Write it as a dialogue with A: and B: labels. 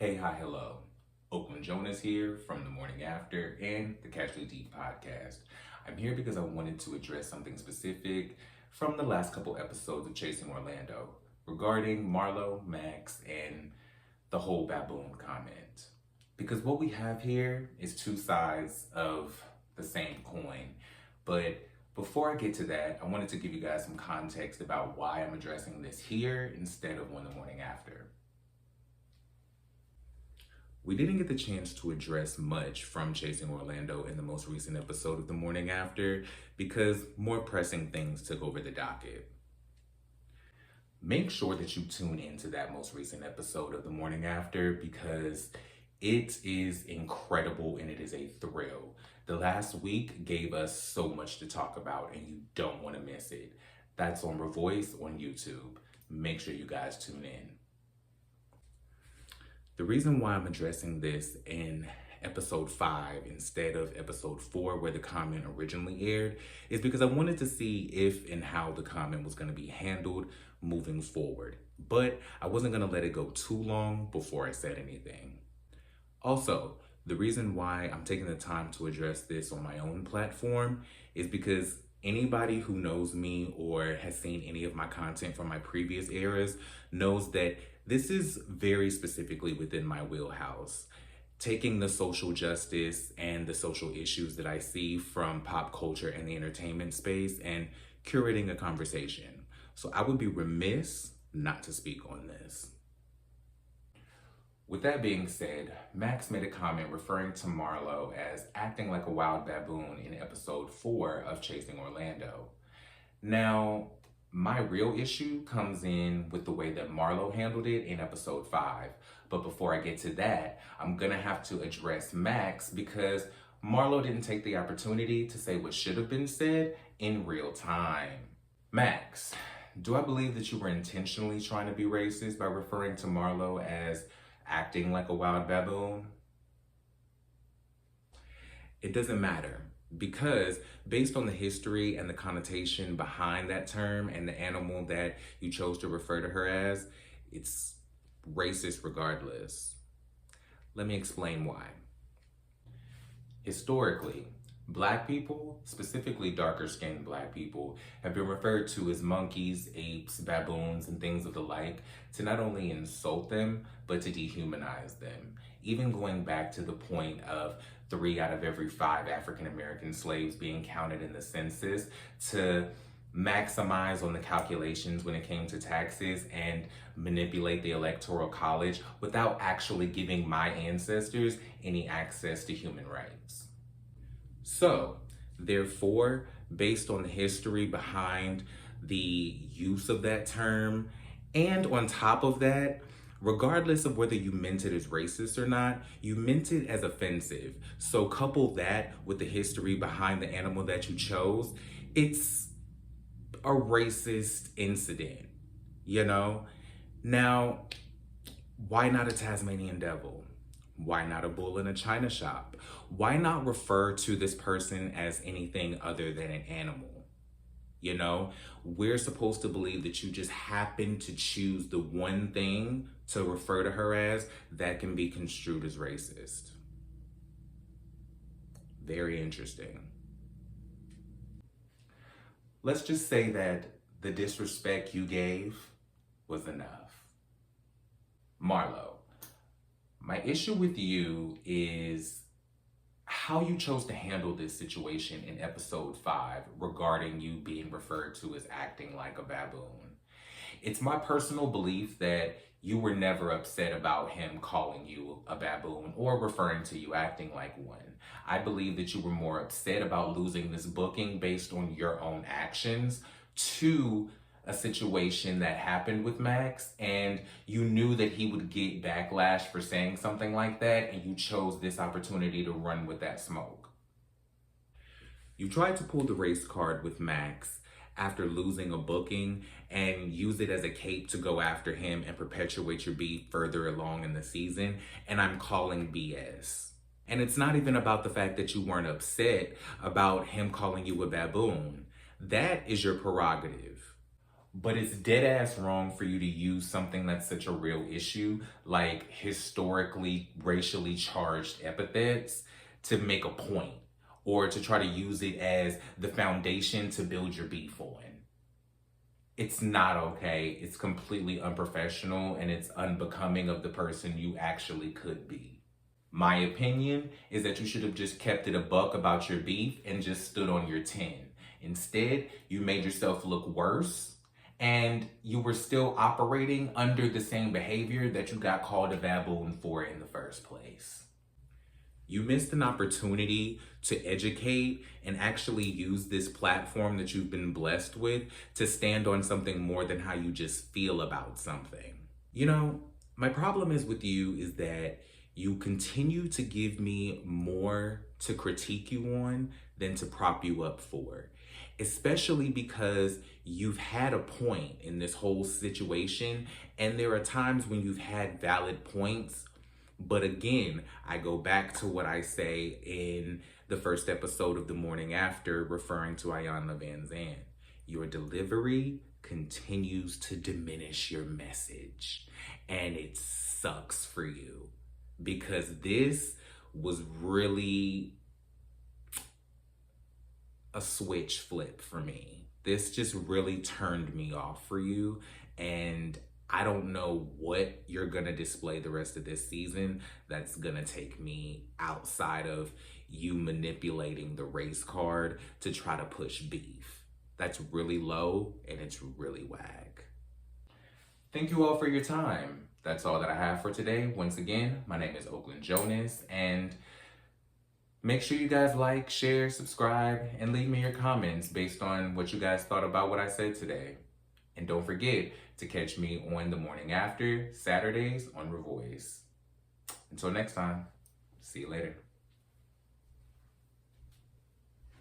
A: Hey, hi, hello. Oakland Jonas here from The Morning After and the Casually Deep podcast. I'm here because I wanted to address something specific from the last couple episodes of Chasing Orlando regarding Marlo, Max, and the whole baboon comment. Because what we have here is two sides of the same coin. But before I get to that, I wanted to give you guys some context about why I'm addressing this here instead of on The Morning After. We didn't get the chance to address much from Chasing Orlando in the most recent episode of The Morning After because more pressing things took over the docket. Make sure that you tune into that most recent episode of The Morning After because it is incredible and it is a thrill. The last week gave us so much to talk about and you don't want to miss it. That's on Revoice on YouTube. Make sure you guys tune in. The reason why I'm addressing this in episode 5 instead of episode 4 where the comment originally aired is because I wanted to see if and how the comment was going to be handled moving forward. But I wasn't going to let it go too long before I said anything. Also, the reason why I'm taking the time to address this on my own platform is because anybody who knows me or has seen any of my content from my previous eras knows that this is very specifically within my wheelhouse. Taking the social justice and the social issues that I see from pop culture and the entertainment space and curating a conversation. So I would be remiss not to speak on this. With that being said, Max made a comment referring to Marlo as acting like a wild baboon in episode 4 of Chasing Orlando. Now, my real issue comes in with the way that Marlo handled it in episode 5. But before I get to that, I'm gonna have to address Max because Marlo didn't take the opportunity to say what should have been said in real time. Max, do I believe that you were intentionally trying to be racist by referring to Marlo as acting like a wild baboon? It doesn't matter. Because based on the history and the connotation behind that term and the animal that you chose to refer to her as, it's racist regardless. Let me explain why. Historically, Black people, specifically darker skinned Black people, have been referred to as monkeys, apes, baboons, and things of the like to not only insult them, but to dehumanize them. Even going back to the point of 3 out of every 5 African American slaves being counted in the census to maximize on the calculations when it came to taxes and manipulate the Electoral College without actually giving my ancestors any access to human rights. So, therefore, based on the history behind the use of that term, and on top of that, regardless of whether you meant it as racist or not, you meant it as offensive. So couple that with the history behind the animal that you chose, it's a racist incident, you know? Now, why not a Tasmanian devil? Why not a bull in a china shop? Why not refer to this person as anything other than an animal? You know, we're supposed to believe that you just happen to choose the one thing to refer to her as that can be construed as racist. Very interesting. Let's just say that the disrespect you gave was enough. Marlo, my issue with you is how you chose to handle this situation in episode 5 regarding you being referred to as acting like a baboon. It's my personal belief that you were never upset about him calling you a baboon or referring to you acting like one. I believe that you were more upset about losing this booking based on your own actions to a situation that happened with Max, and you knew that he would get backlash for saying something like that, and you chose this opportunity to run with that smoke. You tried to pull the race card with Max after losing a booking and use it as a cape to go after him and perpetuate your beef further along in the season, and I'm calling BS. And it's not even about the fact that you weren't upset about him calling you a baboon. That is your prerogative. But it's dead ass wrong for you to use something that's such a real issue, like historically racially charged epithets, to make a point or to try to use it as the foundation to build your beef on. It's not okay. It's completely unprofessional and it's unbecoming of the person you actually could be. My opinion is that you should have just kept it a buck about your beef and just stood on your 10. Instead, you made yourself look worse and you were still operating under the same behavior that you got called a baboon for in the first place. You missed an opportunity to educate and actually use this platform that you've been blessed with to stand on something more than how you just feel about something. You know, my problem is with you is that you continue to give me more to critique you on than to prop you up for. Especially because you've had a point in this whole situation, and there are times when you've had valid points. But again, I go back to what I say in the first episode of The Morning After, referring to Ayanna Van Zandt. Your delivery continues to diminish your message, and it sucks for you because this was really a switch flip for me. This just really turned me off for you, and I don't know what you're gonna display the rest of this season that's gonna take me outside of you manipulating the race card to try to push beef. That's really low and it's really whack. Thank you all for your time. That's all that I have for today. Once again, my name is Oakland Jonas, and make sure you guys like, share, subscribe, and leave me your comments based on what you guys thought about what I said today. And don't forget to catch me on The Morning After, Saturdays on Revoice. Until next time, see you later.